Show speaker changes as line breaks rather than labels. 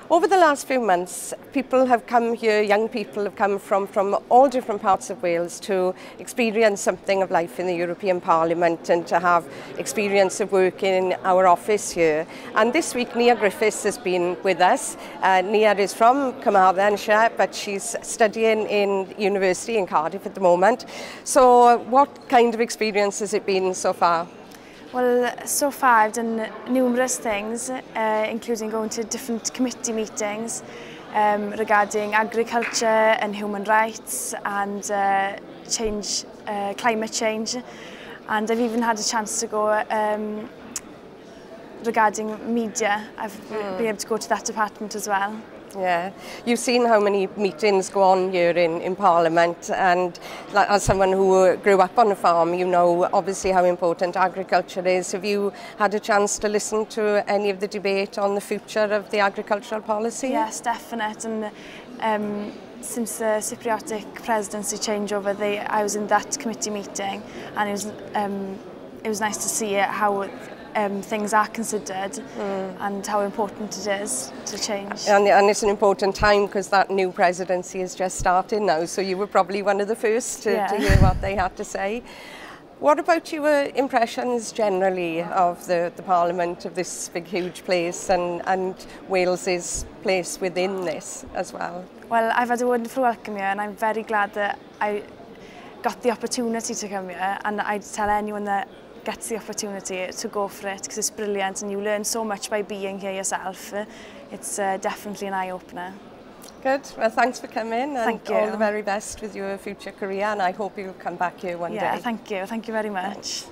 Over the last few months, people have come here, young people have come from all different parts of Wales to experience something of life in the European Parliament and to have experience of work in our office here. And this week, Nia Griffiths has been with us. Nia is from Carmarthen, but she's studying in university in Cardiff at the moment. So what kind of experience has it been so far?
Well, so far I've done numerous things, including going to different committee meetings regarding agriculture and human rights and climate change. And I've even had a chance to go regarding media. I've been able to go to that department as well.
Yeah, you've seen how many meetings go on here in Parliament, and as someone who grew up on a farm, you know obviously how important agriculture is. Have you had a chance to listen to any of the debate on the future of the agricultural policy?
Yes, definitely. And since the Cypriotic presidency changeover, I was in that committee meeting, and it was nice to see how things are considered and how important it is to change. And
it's an important time because that new presidency is just starting now, so you were probably one of the first to hear what they had to say. What about your impressions generally of the Parliament, of this big huge place, and Wales's place within this as well?
Well, I've had a wonderful welcome here, and I'm very glad that I got the opportunity to come here, and I'd tell anyone that gets the opportunity to go for it because it's brilliant and you learn so much by being here yourself. It's definitely an eye-opener.
Good. Well, thanks for coming.
Thank you.
All the very best with your future career, and I hope you'll come back here one day.
Yeah, thank you. Thank you very much. Thanks.